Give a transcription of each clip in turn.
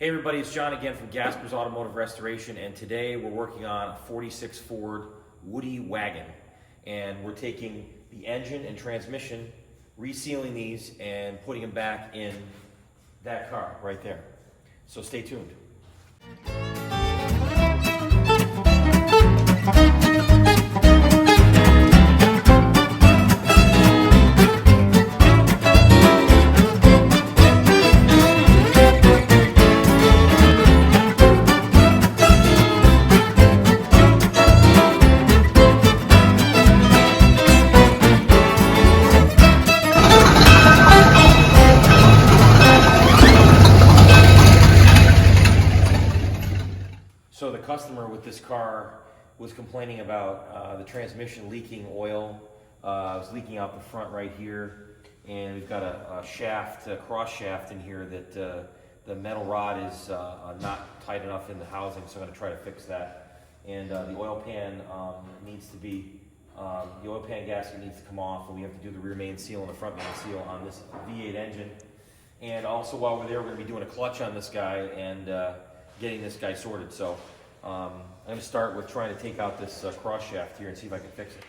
Hey everybody, it's John again from Gasket Automotive Restoration, and today we're working on a 46 Ford Woody Wagon. And we're taking the engine and transmission, resealing these, and putting them back in that car right there. So stay tuned. So the customer with this car was complaining about the transmission leaking oil. It was leaking out the front right here, and we've got a shaft, a cross shaft in here that the metal rod is not tight enough in the housing, so I'm going to try to fix that. And the oil pan needs to be, the oil pan gasket needs to come off, and we have to do the rear main seal and the front main seal on this V8 engine. And also while we're there, we're going to be doing a clutch on this guy and getting this guy sorted. So I'm going to start with trying to take out this cross shaft here and see if I can fix it.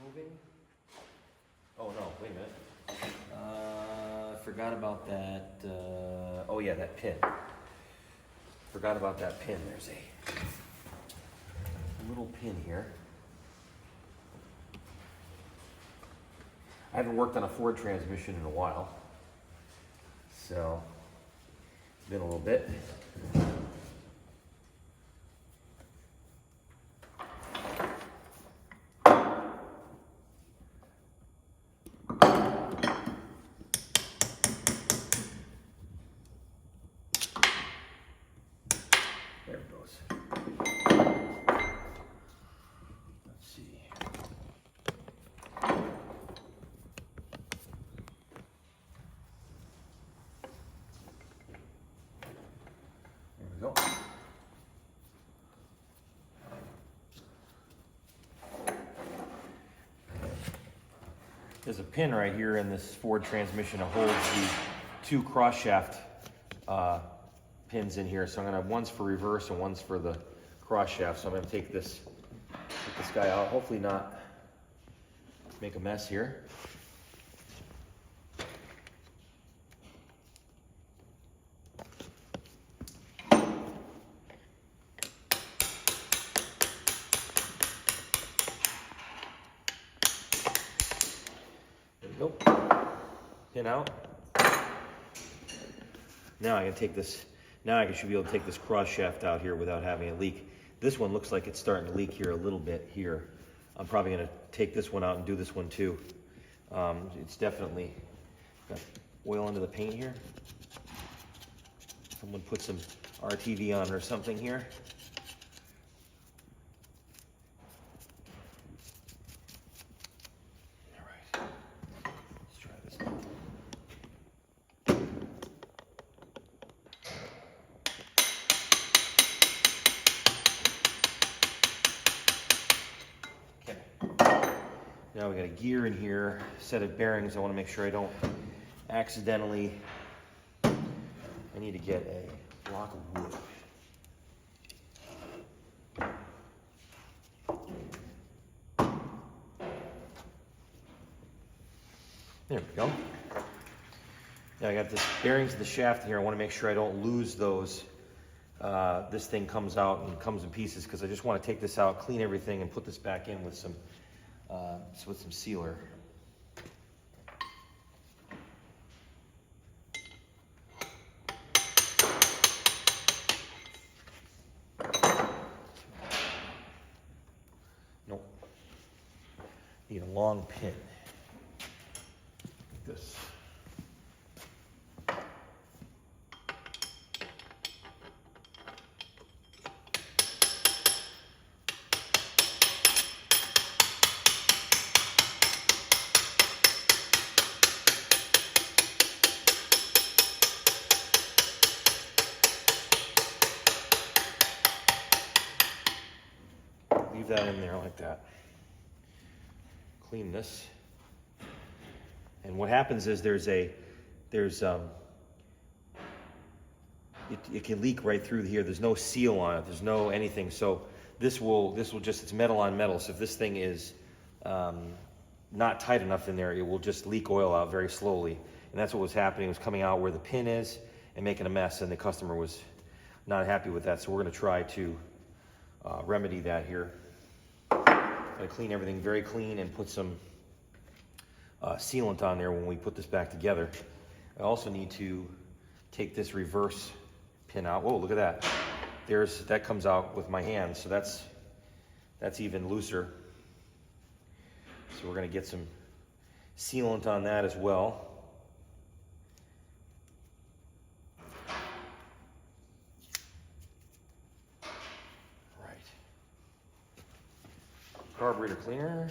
Moving? Oh no, wait a minute. I forgot about that. Oh yeah, that pin. Forgot about that pin. There's a little pin here. I haven't worked on a Ford transmission in a while, so it's been a little bit. There it goes. Let's see. There we go. There's a pin right here in this Ford transmission that holds the two cross shaft pins in here. So I'm gonna have one's for reverse and one's for the cross shaft. So I'm gonna take this guy out. Hopefully not make a mess here. Nope. Pin out. Now I can take this. Now I should be able to take this cross shaft out here without having it leak. This one looks like it's starting to leak here a little bit here. I'm probably going to take this one out and do this one too. It's definitely got oil under the paint here. Someone put some RTV on or something here. Now we got a gear in here, set of bearings. I want to make sure I don't accidentally, I need to get a block of wood. There we go. Now I got this bearings in the shaft here. I want to make sure I don't lose those. This thing comes out and comes in pieces because I just want to take this out, clean everything, and put this back in with some sealer. Nope. Need a long pin. Like this. Leave that in there like that. Clean this. And what happens is there's there's it can leak right through here. There's no seal on it. There's no anything. So this will just, it's metal on metal. So if this thing is not tight enough in there, it will just leak oil out very slowly. And that's what was happening. It was coming out where the pin is and making a mess, and the customer was not happy with that. So we're going to try to remedy that here. I'm going to clean everything very clean and put some sealant on there when we put this back together. I also need to take this reverse pin out. Whoa, look at that. That comes out with my hand, so that's even looser. So we're going to get some sealant on that as well. Right. Carburetor cleaner.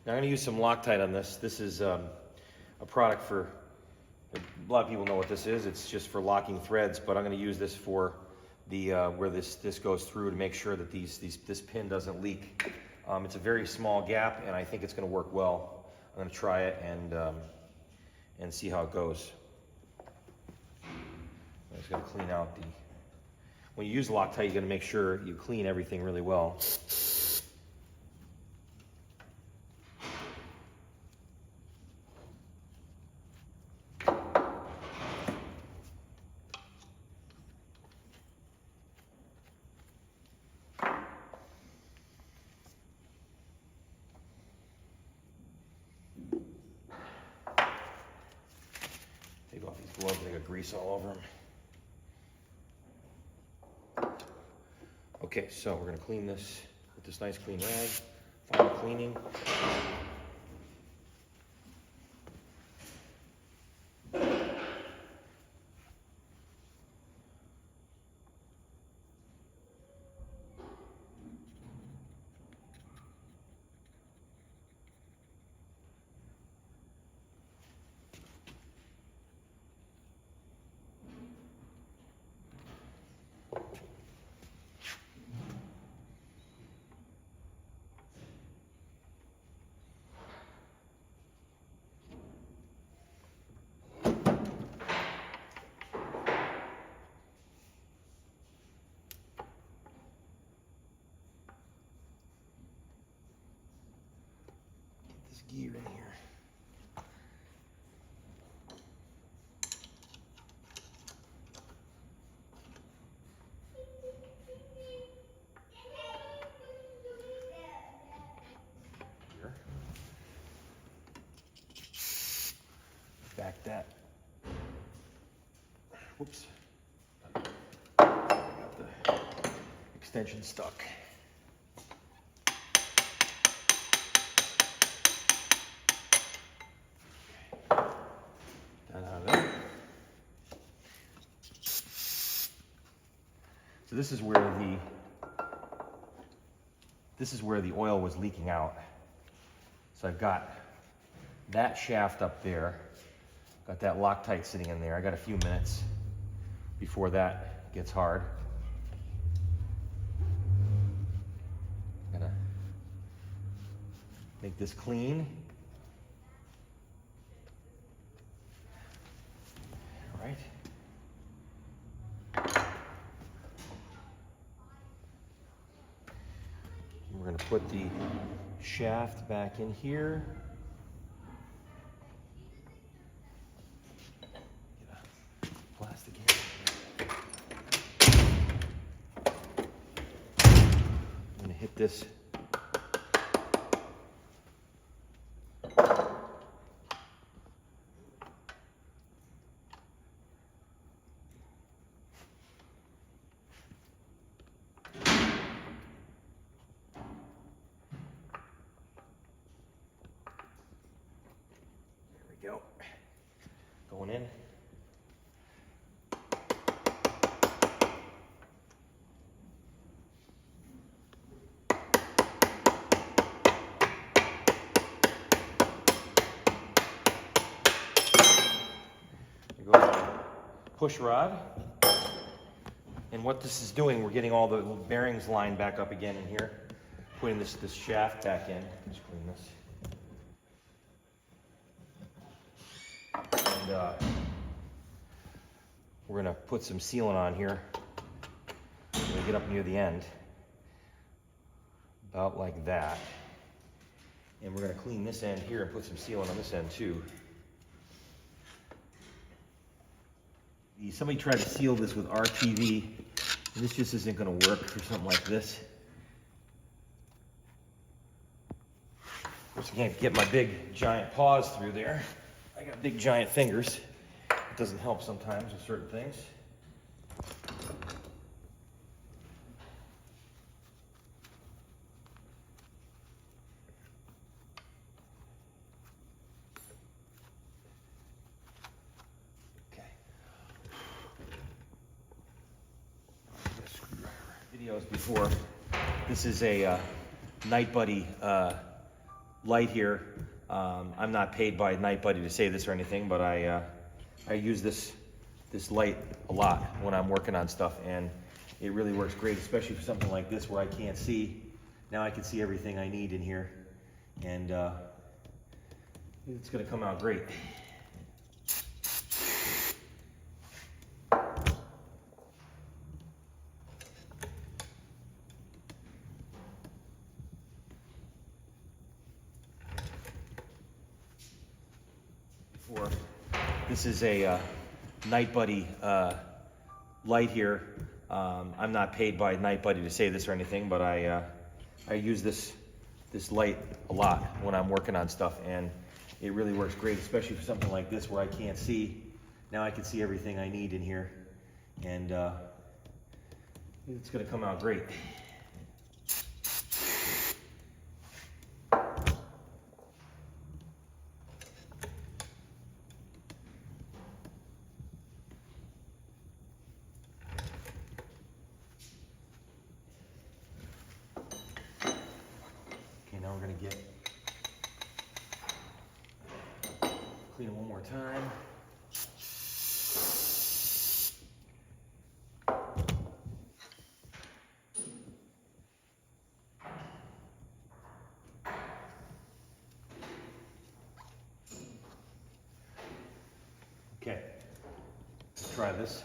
Now I'm going to use some Loctite on this. This is a product for, a lot of people know what this is. It's just for locking threads, but I'm going to use this for the where this goes through to make sure that this pin doesn't leak. It's a very small gap, and I think it's going to work well. I'm going to try it and see how it goes. I'm just going to clean out when you use Loctite, you're going to make sure you clean everything really well. Take off these gloves, they got grease all over them. Okay, so we're going to clean this with this nice clean rag. Final cleaning. Gear in here. Back that. Whoops. Got the extension stuck. So this is where the oil was leaking out. So I've got that shaft up there, got that Loctite sitting in there. I got a few minutes before that gets hard. I'm gonna make this clean. All right. We're going to put the shaft back in here. Get a plastic here. I'm going to hit this. Go. Going in. push rod. And what this is doing, we're getting all the bearings lined back up again in here. Putting this shaft back in. Just clean this. And we're gonna put some sealant on here. We're gonna get up near the end. About like that. And we're gonna clean this end here and put some sealant on this end too. Somebody tried to seal this with RTV, and this just isn't gonna work for something like this. Of course, I can't get my big giant paws through there. I got big giant fingers. It doesn't help sometimes with certain things. Videos before. This is a Night Buddy light here. I'm not paid by Night Buddy to say this or anything, but I use this light a lot when I'm working on stuff, and it really works great, especially for something like this where I can't see. Now I can see everything I need in here, and it's going to come out great. This is a Night Buddy light here. I'm not paid by Night Buddy to say this or anything, but I use this light a lot when I'm working on stuff, and it really works great, especially for something like this where I can't see. Now I can see everything I need in here, and it's going to come out great. Now we're going to clean it one more time. Okay, let's try this.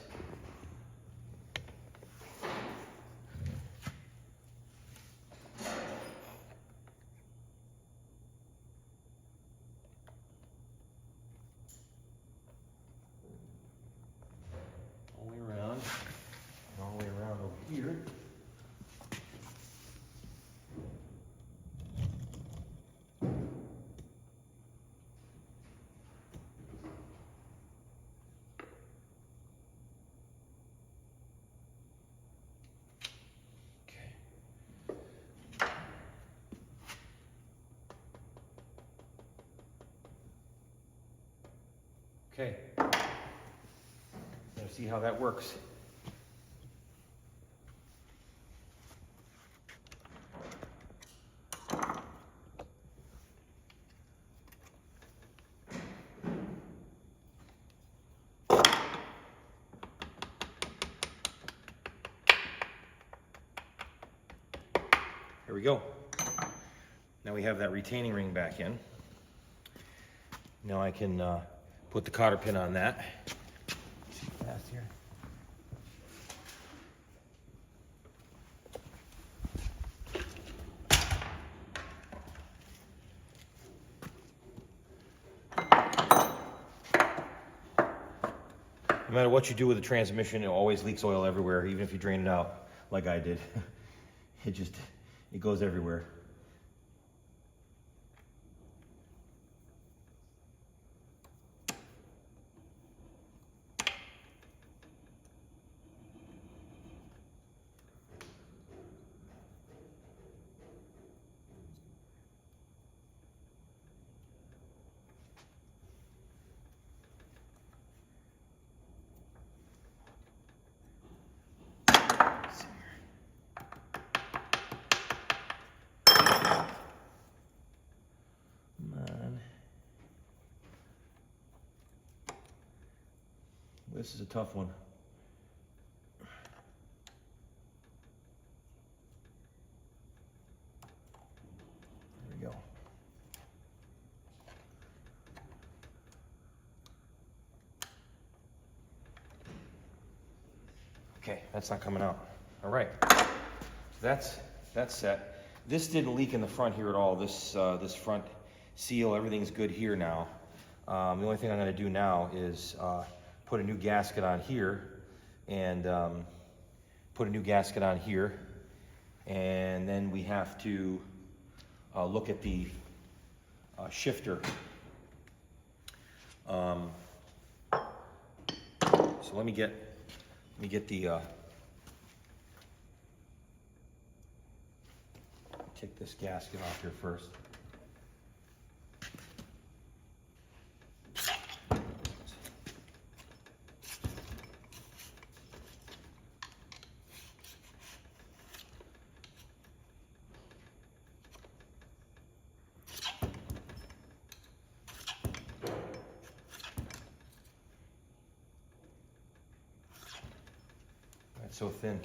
All the way around over here. Okay. Let's see how that works. Here we go. Now we have that retaining ring back in. Now I can put the cotter pin on that. See fast here. No matter what you do with the transmission, it always leaks oil everywhere, even if you drain it out like I did. It goes everywhere. This is a tough one. There we go. Okay, that's not coming out. All right, that's set. This didn't leak in the front here at all. This this front seal, everything's good here now. The only thing I'm going to do now is put a new gasket on here, and and then we have to look at the shifter. So let me get the take this gasket off here first. That's so thin.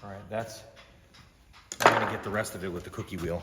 All right, I'm gonna get the rest of it with the cookie wheel.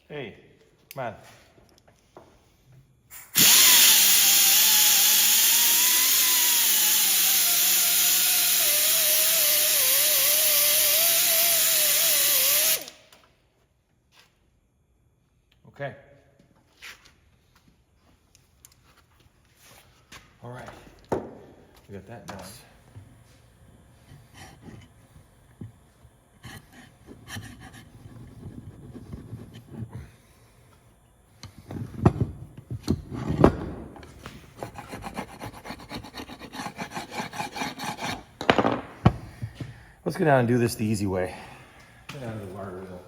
Hey, come on. Okay. All right. We got that done. Let's go down and do this the easy way. Get out of the water wheel.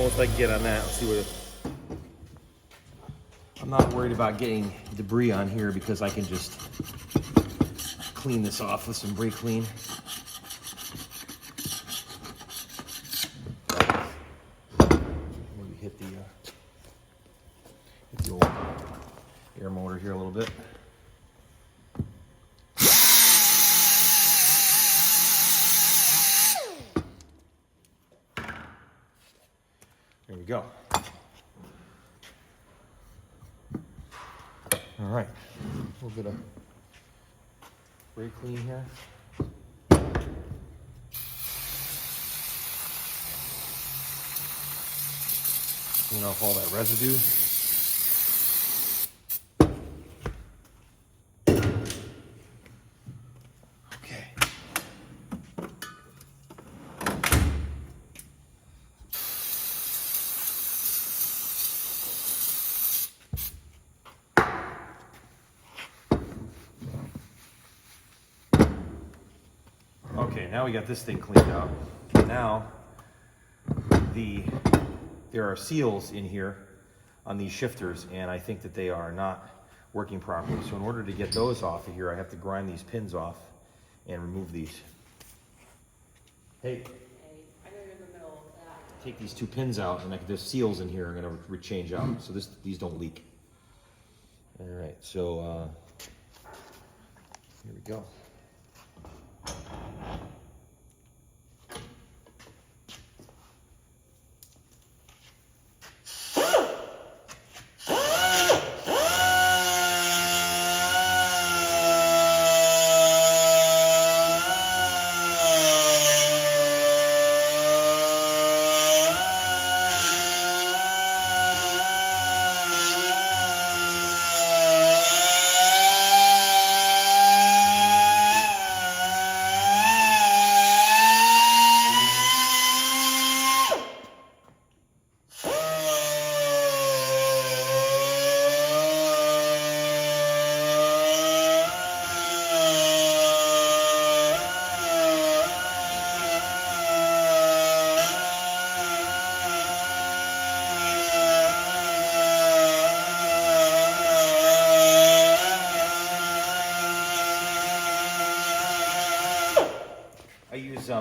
most I can get on that. Let's see what I'm not worried about getting debris on here because I can just clean this off with some brake clean. Maybe hit the old air motor here a little bit. There we go. All right, a little bit of brake clean here. Clean off all that residue. Okay. Okay, now we got this thing cleaned out. Now, there are seals in here on these shifters, and I think that they are not working properly. So in order to get those off of here, I have to grind these pins off and remove these. Hey, I know you're in the middle of that. take these two pins out, and there's seals in here I'm gonna change out, so these don't leak. All right, so here we go.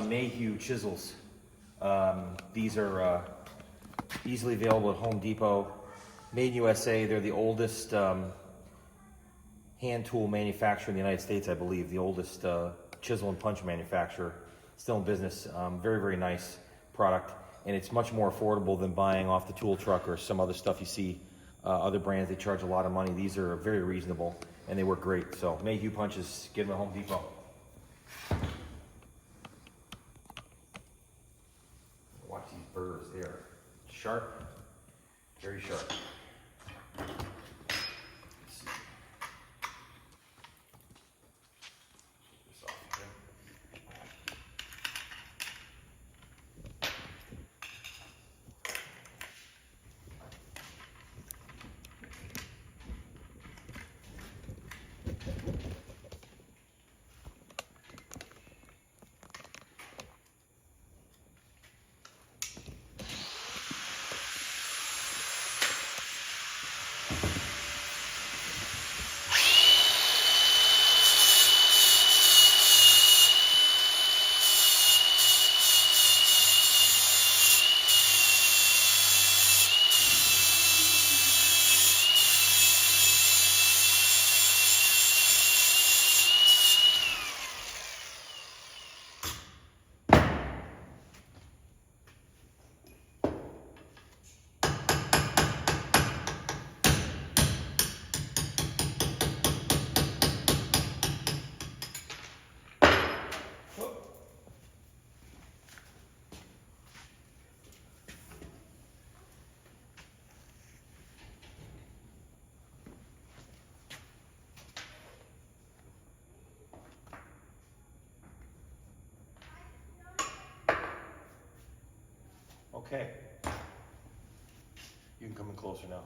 Mayhew chisels. These are easily available at Home Depot. Made in USA. They're the oldest hand tool manufacturer in the United States, I believe. The oldest chisel and punch manufacturer. Still in business. Very, very nice product. And it's much more affordable than buying off the tool truck or some other stuff you see. Other brands, they charge a lot of money. These are very reasonable and they work great. So Mayhew punches, get them at Home Depot. Watch these burrs, they are sharp, very sharp. Let's see. This off here. Okay. You can come in closer now.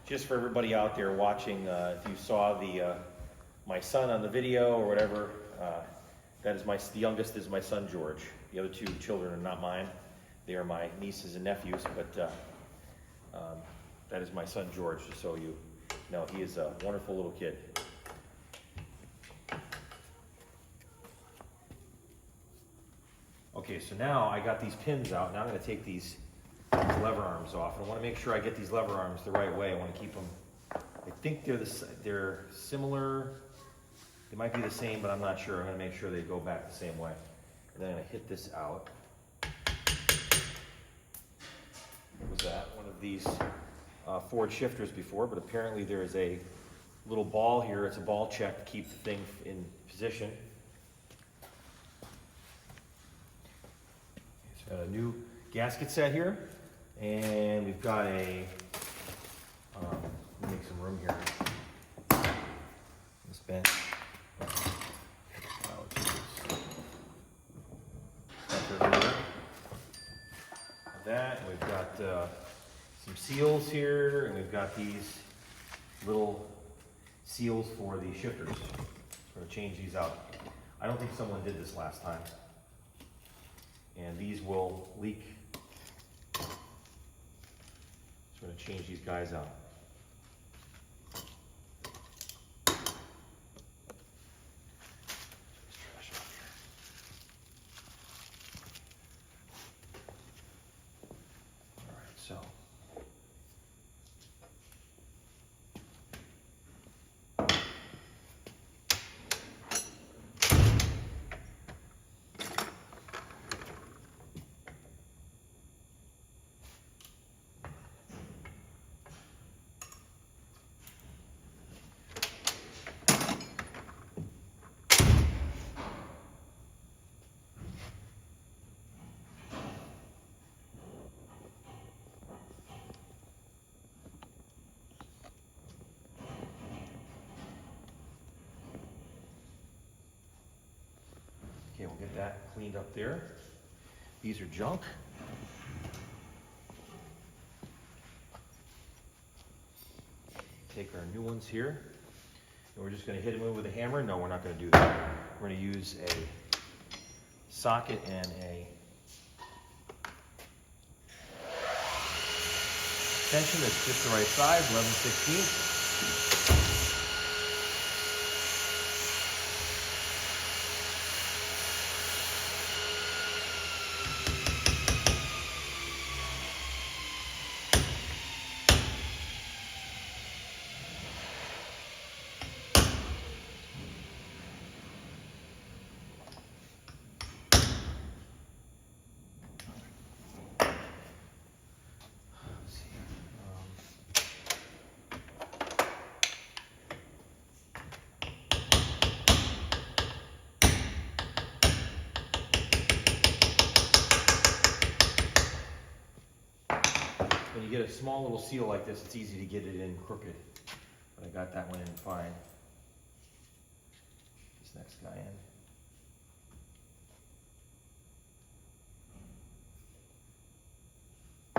just for everybody out there watching, if you saw the my son on the video or whatever, that is the youngest is my son George. The other two children are not mine. They are my nieces and nephews, but that is my son George, just so you know. He is a wonderful little kid. Okay, so now I got these pins out. Now I'm going to take these lever arms off. And I want to make sure I get these lever arms the right way. I want to keep them, I think they're similar. They might be the same, but I'm not sure. I'm going to make sure they go back the same way. And then I'm going to hit this out. What was that? One of these Ford shifters before, but apparently there is a little ball here. It's a ball check to keep the thing in position. It's got a new gasket set here, and we've got a, let me make some room here. This bench. That, and we've got some seals here, and we've got these little seals for the shifters. We're going to change these out. I don't think someone did this last time. And these will leak. So we're going to change these guys out. So, okay, we'll get that cleaned up there. These are junk. Take our new ones here, and we're just going to hit them in with a hammer. No, we're not going to do that. We're going to use a socket and a tension that's just the right size, 11/16. When you get a small little seal like this, it's easy to get it in crooked. But I got that one in fine. This next guy in.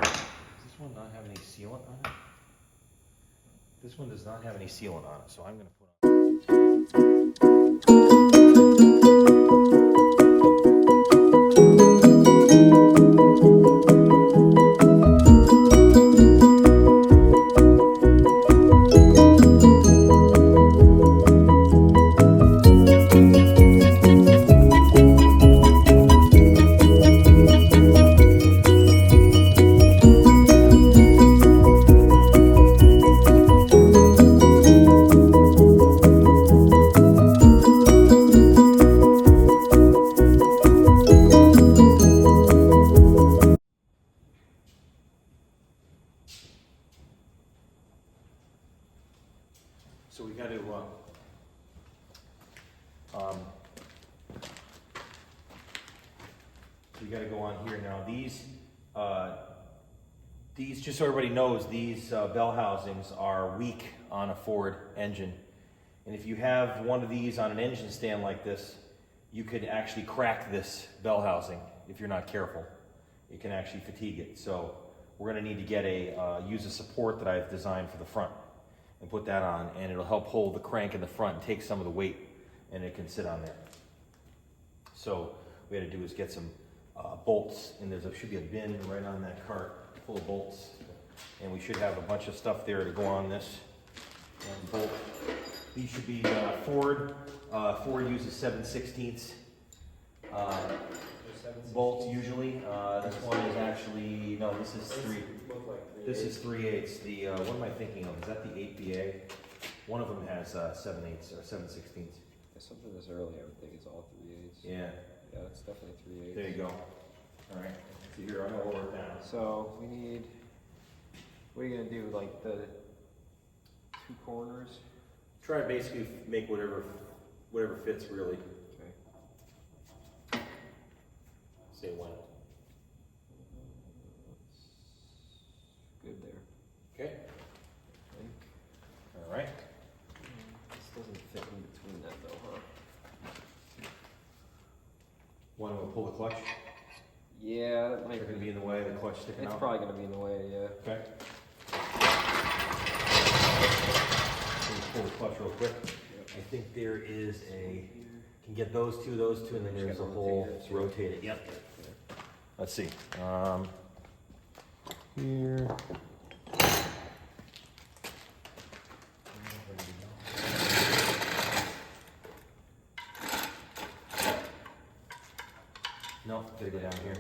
Does this one not have any sealant on it? This one does not have any sealant on it, so I'm going to put on. So we got to, go on here now. These, just so everybody knows, these bell housings are weak on a Ford engine. And if you have one of these on an engine stand like this, you could actually crack this bell housing if you're not careful. It can actually fatigue it. So we're gonna need to get use a support that I've designed for the front and put that on, and it'll help hold the crank in the front and take some of the weight, and it can sit on there. So what we had to do is get some bolts, and should be a bin right on that cart full of bolts, and we should have a bunch of stuff there to go on this and bolt. These should be Ford. Ford uses 7/16 bolts usually. This one is actually, no, this is 3/8. The what am I thinking of? Is that the 8BA? One of them has 7/8 or 7/16. If something this early, I would think it's all 3/8. Yeah. Yeah, it's definitely 3/8. There you go. All right. So here, I'm gonna lower it down. So we need. What are you gonna do? Like the 2 corners? Try to basically make whatever fits really. Okay. Say when. Good there. Okay. I think. All right. This doesn't fit in between that though, huh? Want to pull the clutch? Yeah, that Is might it going to be in the way, the clutch sticking It's out? probably gonna be in the way, yeah. Okay. Let me pull the clutch real quick. I think there is can get those two, and then there's a whole, it's rotated, yep. Let's see, here. No, gotta go down here.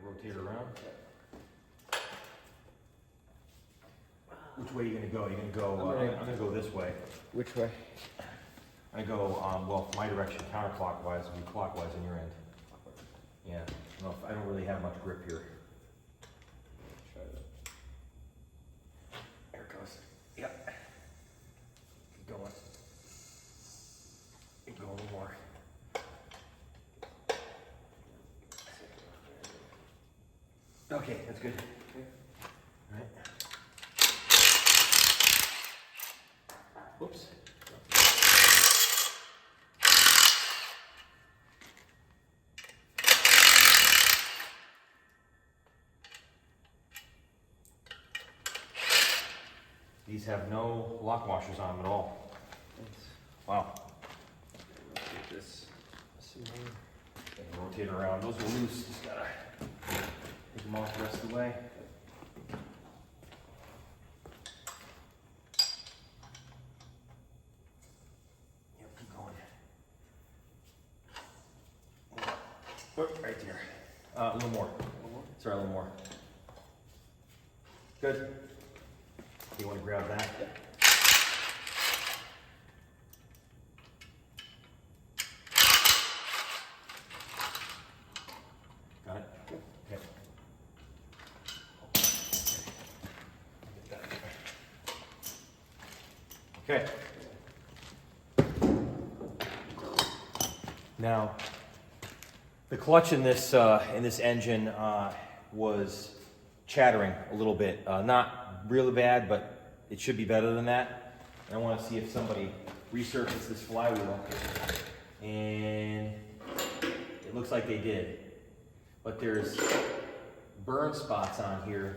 Rotate around. Which way are you gonna go? You're gonna go, I'm gonna go this way. Which way? I go, well, my direction counterclockwise and be clockwise on your end. Yeah, I don't really have much grip here. Try that. There it goes. Yep. Keep going. Keep going a little more. Okay, that's good. Okay. All right. Whoops. These have no lock washers on them at all. Wow. Rotate this some more. And rotate around. Those are loose. Just gotta take them off the rest of the way. Yep, keep going. Oh, right there. A little more. Sorry, a little more. Good. You want to grab that? Got it? Okay. Okay. Now, the clutch in this engine was chattering a little bit. Not really bad, but it should be better than that. And I want to see if somebody resurfaced this flywheel, and it looks like they did. But there's burn spots on here,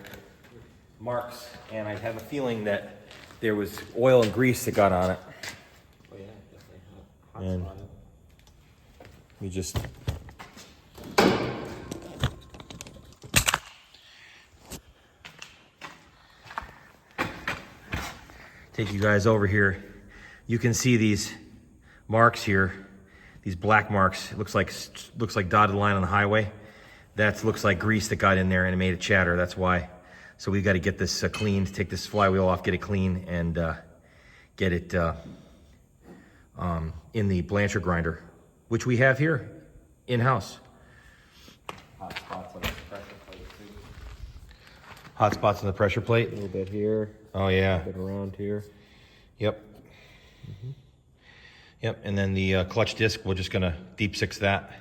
marks, and I have a feeling that there was oil and grease that got on it. Oh yeah, definitely hot And spot. you just take you guys over here. You can see these marks here, these black marks. It looks like dotted line on the highway. That looks like grease that got in there and it made it chatter. That's why. So we got to get this cleaned, take this flywheel off, get it clean, and get it in the Blanchard grinder, which we have here in house. Hot spots on the pressure plate too. hot spots in the pressure plate. A little bit here, Oh yeah. a bit around here. Yep. Yep. And then the clutch disc, we're just gonna deep six that.